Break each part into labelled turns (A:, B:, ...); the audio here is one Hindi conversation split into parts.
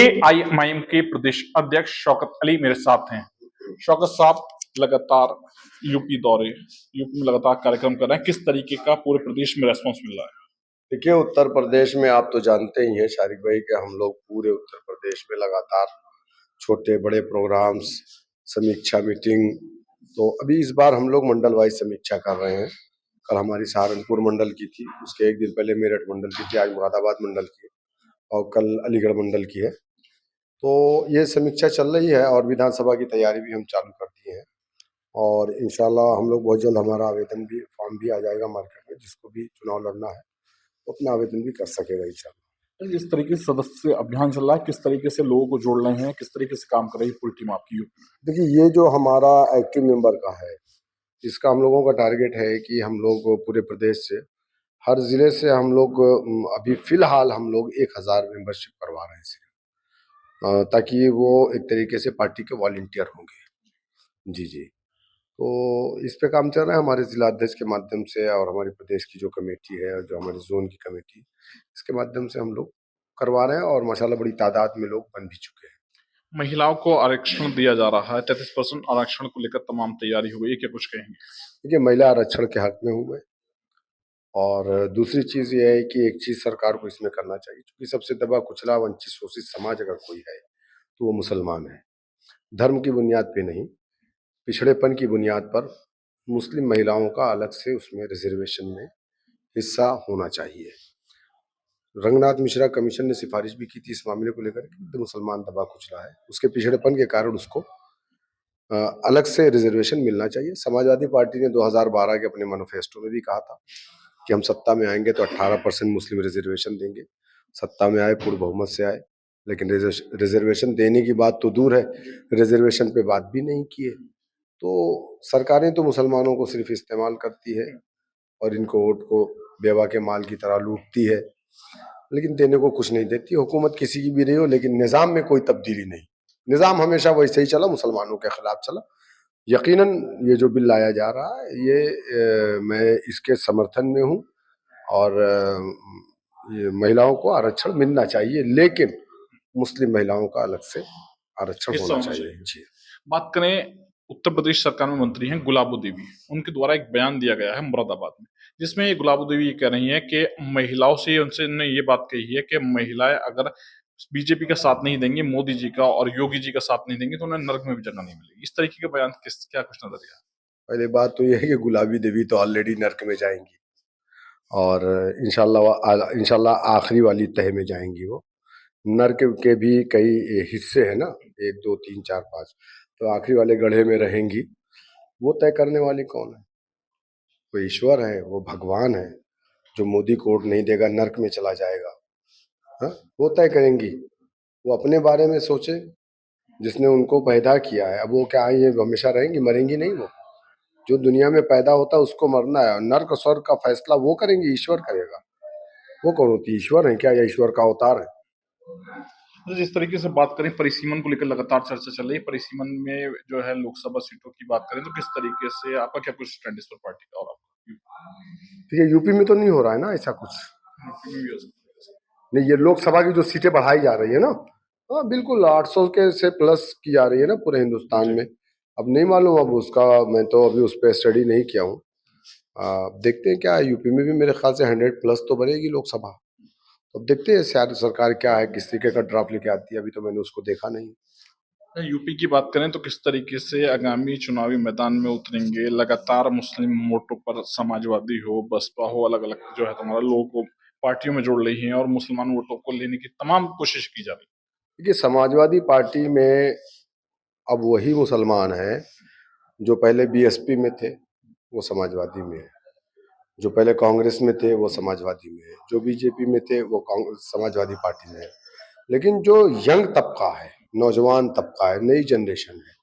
A: एआईएमआईएम के प्रदेश अध्यक्ष शौकत अली मेरे साथ हैं। शौकत साहब लगातार यूपी दौरे, यूपी में लगातार कार्यक्रम कर रहे हैं, किस तरीके का पूरे प्रदेश में रेस्पॉन्स मिल रहा है?
B: देखिए, उत्तर प्रदेश में आप तो जानते ही हैं शारिक भाई कि हम लोग पूरे उत्तर प्रदेश में लगातार छोटे बड़े प्रोग्राम्स, समीक्षा मीटिंग। तो अभी इस बार हम लोग मंडल वाइज समीक्षा कर रहे हैं। कल हमारी सहारनपुर मंडल की थी, उसके एक दिन पहले मेरठ मंडल की थी, आज मुरादाबाद मंडल की है और कल अलीगढ़ मंडल की है। तो ये समीक्षा चल रही है और विधानसभा की तैयारी भी हम चालू कर दिए हैं और इंशाल्लाह हम लोग बहुत जल्द हमारा आवेदन भी फॉर्म भी आ जाएगा मार्केट में, जिसको भी चुनाव लड़ना है तो अपना आवेदन भी कर सकेगा इंशाल्लाह।
A: जिस तरीके से सदस्य अभियान चल रहा है, किस तरीके से लोगों को जोड़ रहे हैं, किस तरीके से काम कर रही है पूरी टीम आपकी यूपी?
B: देखिए, ये जो हमारा एक्टिव मेंबर का है, इसका हम लोगों का टारगेट है कि हम लोग पूरे प्रदेश से हर जिले से हम लोग अभी फिलहाल हम लोग 1000 मेंबरशिप करवा रहे हैं सिर्फ, ताकि वो एक तरीके से पार्टी के वॉलंटियर होंगे। जी जी, तो इस पे काम चल रहा है हमारे जिला अध्यक्ष के माध्यम से और हमारी प्रदेश की जो कमेटी है और जो हमारी जोन की कमेटी, इसके माध्यम से हम लोग करवा रहे हैं और माशाल्लाह बड़ी तादाद में लोग बन भी चुके हैं।
A: महिलाओं को आरक्षण दिया जा रहा है, 33% आरक्षण को लेकर तमाम तैयारी हो गई है, क्या कुछ कहेंगे?
B: देखिए, महिला आरक्षण के हक में हूँ मैं और दूसरी चीज़ ये है कि एक चीज़ सरकार को इसमें करना चाहिए, क्योंकि सबसे दबा कुचला वंचित शोषित समाज अगर कोई है तो वो मुसलमान है। धर्म की बुनियाद पे नहीं, पिछड़ेपन की बुनियाद पर मुस्लिम महिलाओं का अलग से उसमें रिजर्वेशन में हिस्सा होना चाहिए। रंगनाथ मिश्रा कमीशन ने सिफारिश भी की थी इस मामले को लेकर कि मुसलमान दबा कुचला है, उसके पिछड़ेपन के कारण उसको अलग से रिजर्वेशन मिलना चाहिए। समाजवादी पार्टी ने 2012 के अपने मैनिफेस्टो में भी कहा था कि हम सत्ता में आएंगे तो 18% मुस्लिम रिजर्वेशन देंगे। सत्ता में आए, पूर्ण बहुमत से आए, लेकिन रिजर्वेशन देने की बात तो दूर है, रिजर्वेशन पे बात भी नहीं की है। तो सरकारें तो मुसलमानों को सिर्फ इस्तेमाल करती है और इनको वोट को बेवा के माल की तरह लूटती है, लेकिन देने को कुछ नहीं देती। हुकूमत किसी की भी रही हो, लेकिन निज़ाम में कोई तब्दीली नहीं। निज़ाम हमेशा वैसे ही चला, मुसलमानों के खिलाफ चला। यकीनन ये जो बिल लाया जा रहा है, ये मैं इसके समर्थन में हूँ और ये महिलाओं को आरक्षण मिलना चाहिए, लेकिन मुस्लिम महिलाओं का अलग से आरक्षण होना चाहिए। जी,
A: बात करें, उत्तर प्रदेश सरकार में मंत्री हैं गुलाबो देवी, उनके द्वारा एक बयान दिया गया है मुरादाबाद में, जिसमें ये गुलाबो देवी ये कह रही हैं कि महिलाओं से उनसे ने ये बात कही है कि महिलाएं अगर बीजेपी का साथ नहीं देंगी, मोदी जी का और योगी जी का साथ नहीं देंगे, तो उन्हें नर्क में भी जगह नहीं मिलेगी। इस तरीके का बयान क्या कुछ नजरिया?
B: पहले बात तो ये है कि गुलाबी देवी तो ऑलरेडी नर्क में जाएंगी और इंशाल्लाह आखिरी वाली तह में जाएंगी। वो नर्क के भी कई हिस्से हैं ना, 1 2 3 4 5, तो आखिरी वाले गड्ढे में रहेंगी। वो तय करने वाली कौन है? वो ईश्वर है, वो भगवान है। जो मोदी को वोट नहीं देगा नर्क में चला जाएगा। हाँ, वो तय करेंगी। वो अपने बारे में सोचे, जिसने उनको पैदा किया है। अब वो क्या ये हमेशा रहेंगी? मरेंगी नहीं। वो जो दुनिया में पैदा होता है उसको मरना है, और नर्क स्वर्ग का फैसला वो करेंगे, ईश्वर करेगा। वो कौन होती है? ईश्वर है क्या, या ईश्वर का अवतार है?
A: तो जिस तरीके से बात करें, परिसीमन को लेकर लगातार चर्चा चल रही है। परिसीमन में जो है लोकसभा सीटों की बात करें तो किस तरीके से आपका क्या कुछ स्टैंड इस पर पार्टी का? और
B: ठीक है, यूपी में तो नहीं हो रहा है ना ऐसा कुछ?
A: यूपी में भी हो सकता है।
B: नहीं, ये लोकसभा की जो सीटें बढ़ाई जा रही है ना, हाँ बिल्कुल 800 के से प्लस की जा रही है ना पूरे हिंदुस्तान में। अब नहीं मालूम, अब उसका मैं तो अभी उस पर स्टडी नहीं किया हूँ। देखते हैं क्या है। यूपी में भी मेरे ख्याल से 100 प्लस तो बनेगी लोकसभा। तो अब देखते हैं सरकार क्या है, किस तरीके का ड्राफ्ट लेके आती है। अभी तो मैंने उसको देखा नहीं।
A: यूपी की बात करें तो किस तरीके से आगामी चुनावी मैदान में उतरेंगे? लगातार मुस्लिम वोटों पर समाजवादी हो, बसपा हो, अलग अलग जो है तुम्हारा लोगों को पार्टियों में जोड़ रही है और मुसलमान वोटों को लेने की तमाम कोशिश की जा रही है।
B: देखिए, समाजवादी पार्टी में अब वही मुसलमान है जो पहले बीएसपी में थे, वो समाजवादी में है। जो पहले कांग्रेस में थे वो समाजवादी में है। जो बीजेपी में थे वो समाजवादी पार्टी में है। लेकिन जो यंग तबका है, नौजवान तबका है, नई जनरेशन है,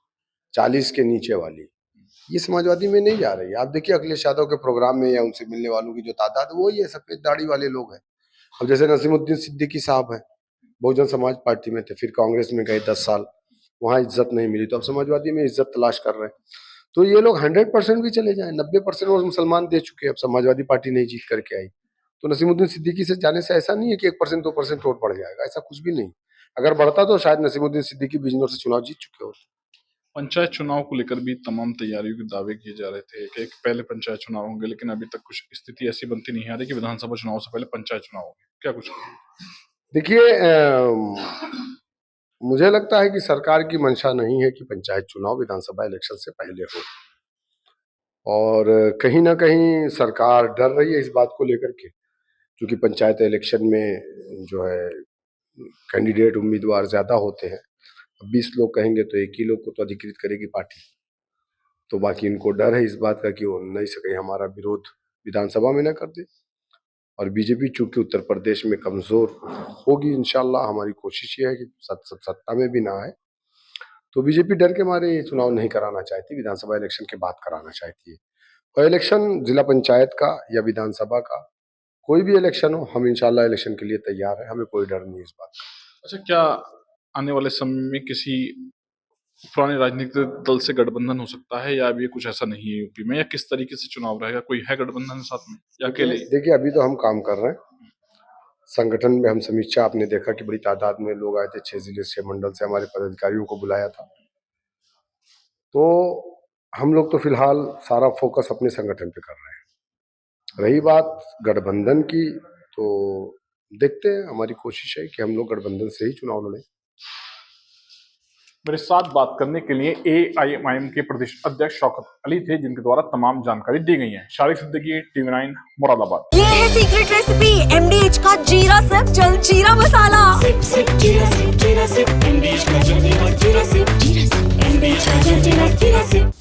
B: 40 के नीचे वाली, ये समाजवादी में नहीं जा रही है। आप देखिए अखिलेश यादव के प्रोग्राम में या उनसे मिलने वालों की जो तादाद है, वो ये सफेद दाढ़ी वाले लोग हैं। अब जैसे नसीमुद्दीन सिद्दीकी साहब हैं, बहुजन समाज पार्टी में थे, फिर कांग्रेस में गए 10 साल, वहां इज्जत नहीं मिली, तो अब समाजवादी में इज्जत तलाश कर रहे हैं। तो ये लोग 100% भी चले जाए, 90% वो मुसलमान दे चुके हैं, अब समाजवादी पार्टी नहीं जीत करके आई। तो नसीमुद्दीन सिद्दीकी से जाने से ऐसा नहीं है कि 1% 2% वोट बढ़ जाएगा, ऐसा कुछ भी नहीं। अगर बढ़ता तो शायद नसीमुद्दीन सिद्दीकी बिजनौर से चुनाव जीत चुके होते।
A: पंचायत चुनाव को लेकर भी तमाम तैयारियों के दावे किए जा रहे थे कि पहले पंचायत चुनाव होंगे, लेकिन अभी तक कुछ स्थिति ऐसी बनती नहीं आ रही कि विधानसभा चुनाव से पहले पंचायत चुनाव होंगे। क्या कुछ
B: देखिए, मुझे लगता है कि सरकार की मंशा नहीं है कि पंचायत चुनाव विधानसभा इलेक्शन से पहले हो, और कहीं ना कहीं सरकार डर रही है इस बात को लेकर के, क्योंकि पंचायत इलेक्शन में जो है कैंडिडेट उम्मीदवार ज्यादा होते हैं। 20 लोग कहेंगे तो एक ही लोग को तो अधिकृत करेगी पार्टी, तो बाकी इनको डर है इस बात का कि वो नहीं सके हमारा विरोध विधानसभा में न कर दे। और बीजेपी चूंकि उत्तर प्रदेश में कमजोर होगी, इंशाल्लाह हमारी कोशिश ये है कि सत्ता में भी ना आए, तो बीजेपी डर के मारे ये चुनाव नहीं कराना चाहती, विधानसभा इलेक्शन के बाद कराना चाहती है। और इलेक्शन जिला पंचायत का या विधानसभा का कोई भी इलेक्शन हो, हम इंशाल्लाह इलेक्शन के लिए तैयार है, हमें कोई डर नहीं है इस बात का।
A: अच्छा, क्या आने वाले समय में किसी पुराने राजनीतिक दल से गठबंधन हो सकता है, या अभी कुछ ऐसा नहीं है यूपी में, या किस तरीके से चुनाव रहेगा? कोई है गठबंधन साथ में या अकेले?
B: देखिए, अभी तो हम काम कर रहे हैं संगठन में। हम समीक्षा, आपने देखा कि बड़ी तादाद में लोग आए थे, 6 जिले 6 मंडल से हमारे पदाधिकारियों को बुलाया था। तो हम लोग तो फिलहाल सारा फोकस अपने संगठन पे कर रहे हैं। रही बात गठबंधन की, तो देखते हैं, हमारी कोशिश है कि हम लोग गठबंधन से ही चुनाव लड़ें।
A: मेरे साथ बात करने के लिए AIMIM के प्रदेश अध्यक्ष शौकत अली थे, जिनके द्वारा तमाम जानकारी दी गई है। शारिक सिद्दीकी, TV9 मुरादाबाद।
C: ये है सीक्रेट रेसिपी MDH का जीरा सिर्फ जल जीरा मसाला।
D: सिप जीरा सिप MDH का जल जीरा सिप MDH का जल जीरा सिप।